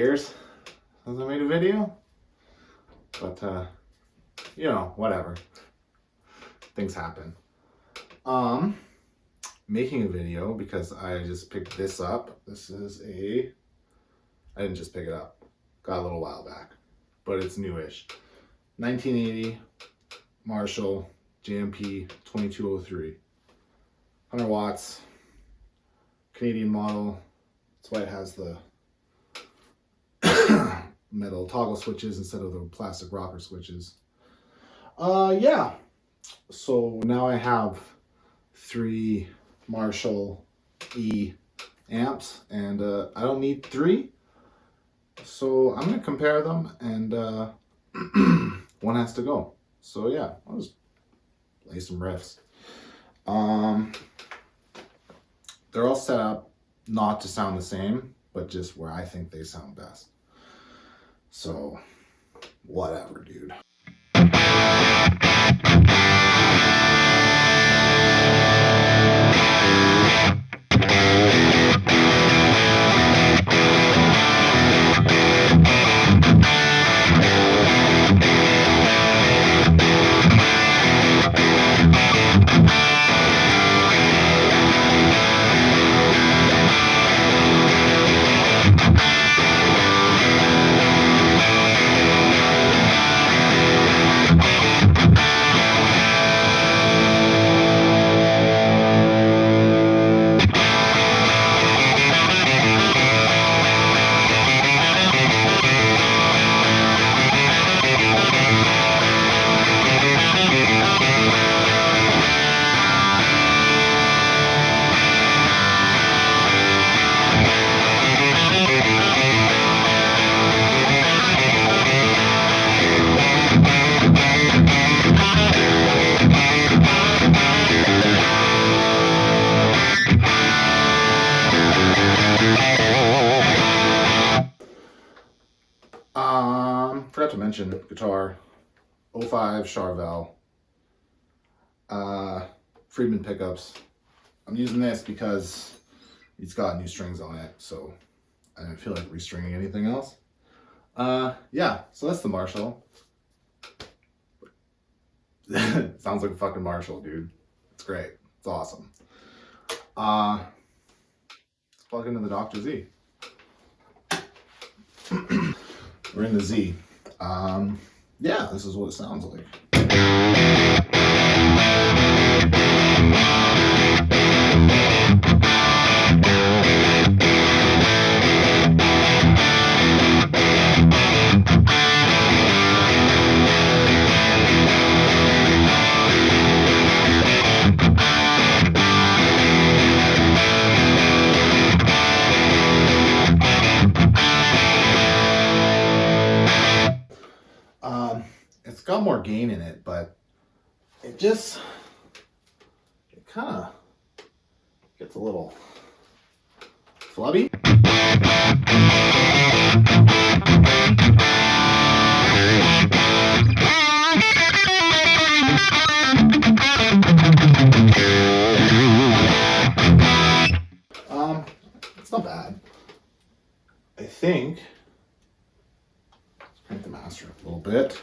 years since I made a video. But, you know, whatever. Things happen. Making a video because I just picked this up. This is I didn't just pick it up. Got a little while back. But it's newish. 1980 Marshall JMP2203. 100 watts. Canadian model. That's why it has the metal toggle switches instead of the plastic rocker switches. Yeah. So now I have 3 Marshall E amps, and I don't need 3. So I'm going to compare them, and one has to go. So yeah, I'll just play some riffs. They're all set up not to sound the same, but just where I think they sound best. So, whatever, dude. Forgot to mention guitar, 05 Charvel, Friedman pickups. I'm using this because it's got new strings on it, so I didn't feel like restringing anything else. Yeah, so that's the Marshall. Sounds like a fucking Marshall, dude. It's great. It's awesome. Let's plug into the Dr.Z. We're in the Z. Yeah, this is what it sounds like. It's got more gain in it, but it kind of gets a little flubby. It's not bad. I think let's crank the master up a little bit.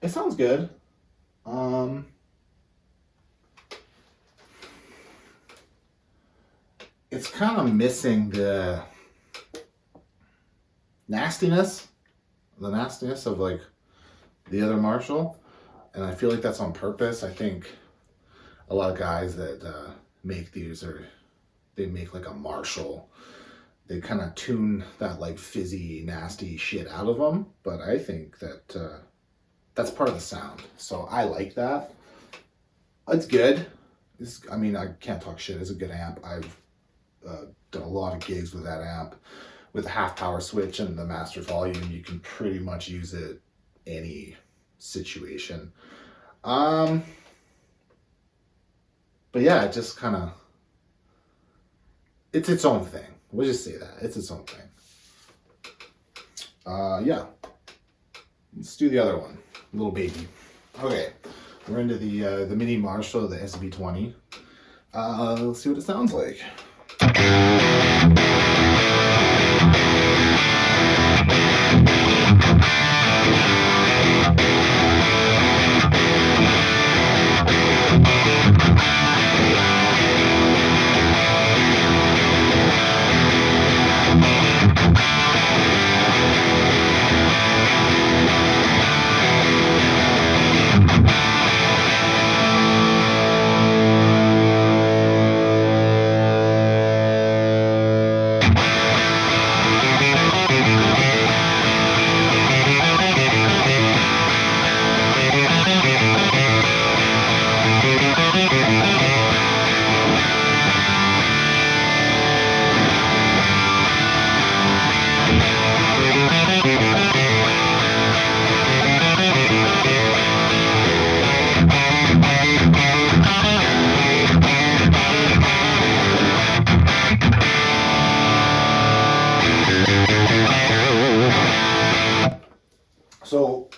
It sounds good. It's kind of missing the nastiness of like the other Marshall, and I feel like that's on purpose. I think a lot of guys that make these, or they make like a Marshall, they kind of tune that like fizzy, nasty shit out of them. But I think that that's part of the sound. So I like that. It's good. I mean, I can't talk shit. It's a good amp. I've done a lot of gigs with that amp. With the half power switch and the master volume, you can pretty much use it any situation. But yeah, it just kind of, it's its own thing. We'll just say that. It's its own thing. Yeah. Let's do the other one. Little baby. Okay. We're into the mini Marshall, the SV20. Let's see what it sounds like. So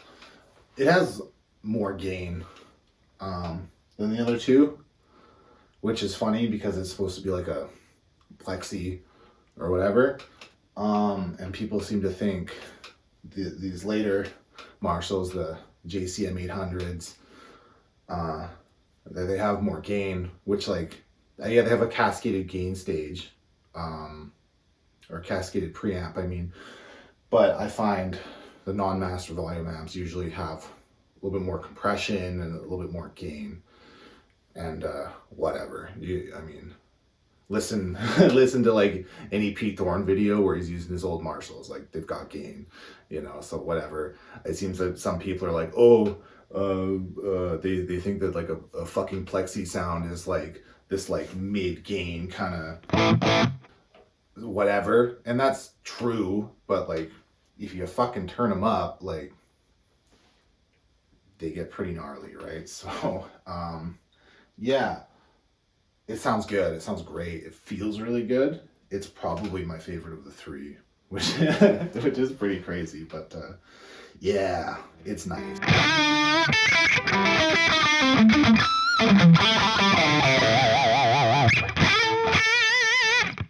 it has more gain than the other two, which is funny because it's supposed to be like a plexi or whatever. And people seem to think these later Marshalls, the JCM 800s, that they have more gain, which like, yeah, they have a cascaded gain stage, or cascaded preamp, I mean, but I find the non-master volume amps usually have a little bit more compression and a little bit more gain, and whatever. I mean, listen to like any Pete Thorne video where he's using his old Marshalls, like they've got gain, you know, so whatever. It seems that some people are like, oh, they think that like a fucking plexi sound is like this like mid-gain kind of whatever, and that's true, but like if you fucking turn them up, like they get pretty gnarly, right? So yeah, it sounds good, it sounds great, it feels really good. It's probably my favorite of the three, which which is pretty crazy, but yeah, it's nice.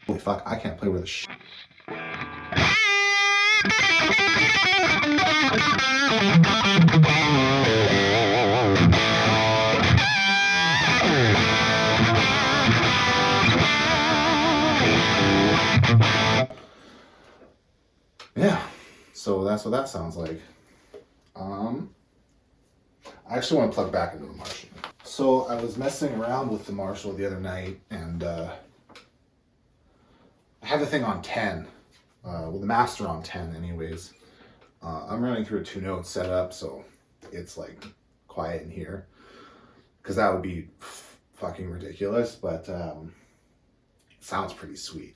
Holy fuck, I can't play with a shit. Yeah, so that's what that sounds like. I actually want to plug back into the Marshall. So I was messing around with the Marshall the other night, and I had the thing on 10, well, the master on 10 anyways. I'm running through a 2-note setup, so it's like quiet in here, because that would be fucking ridiculous, but it sounds pretty sweet.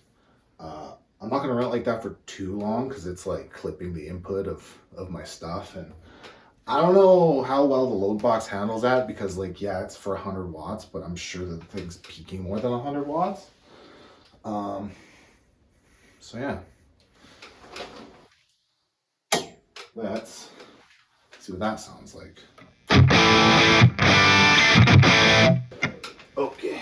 I'm not gonna run it like that for too long, because it's like clipping the input of my stuff, and I don't know how well the load box handles that, because like, yeah, it's for 100 watts, but I'm sure that the thing's peaking more than 100 watts. So yeah, let's see what that sounds like. Okay.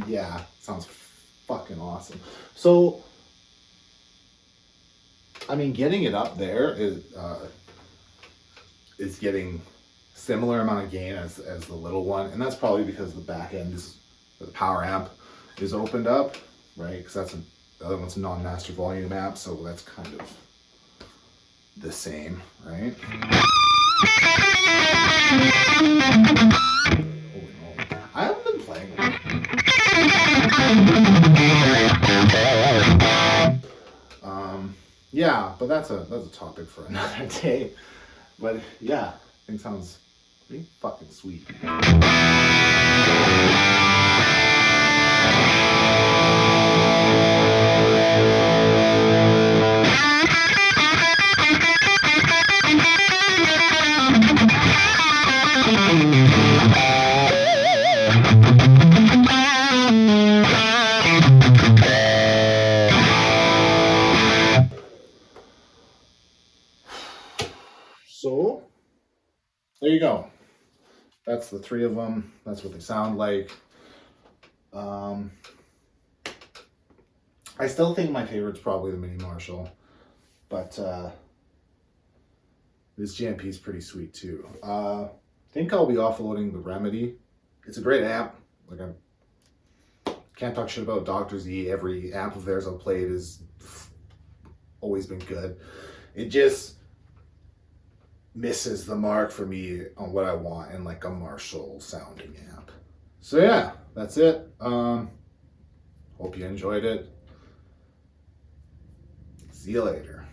Yeah, sounds fucking awesome. So, I mean, getting it up there is getting similar amount of gain as the little one, and that's probably because the back end is, the power amp is opened up, right? Because that's the other one's a non-master volume amp, so that's kind of the same, right? Holy moly. I haven't been playing with it. yeah, but that's a topic for another day. But yeah, I think sounds pretty fucking sweet. So there you go. That's the three of them. That's what they sound like. I still think my favorite's probably the Mini Marshall, but this JMP is pretty sweet too. I think I'll be offloading the Remedy. It's a great amp. Like, I can't talk shit about Dr.Z. Every amp of theirs I've played has always been good. It just misses the mark for me on what I want in like a Marshall sounding amp. So yeah, that's it. Hope you enjoyed it. See you later.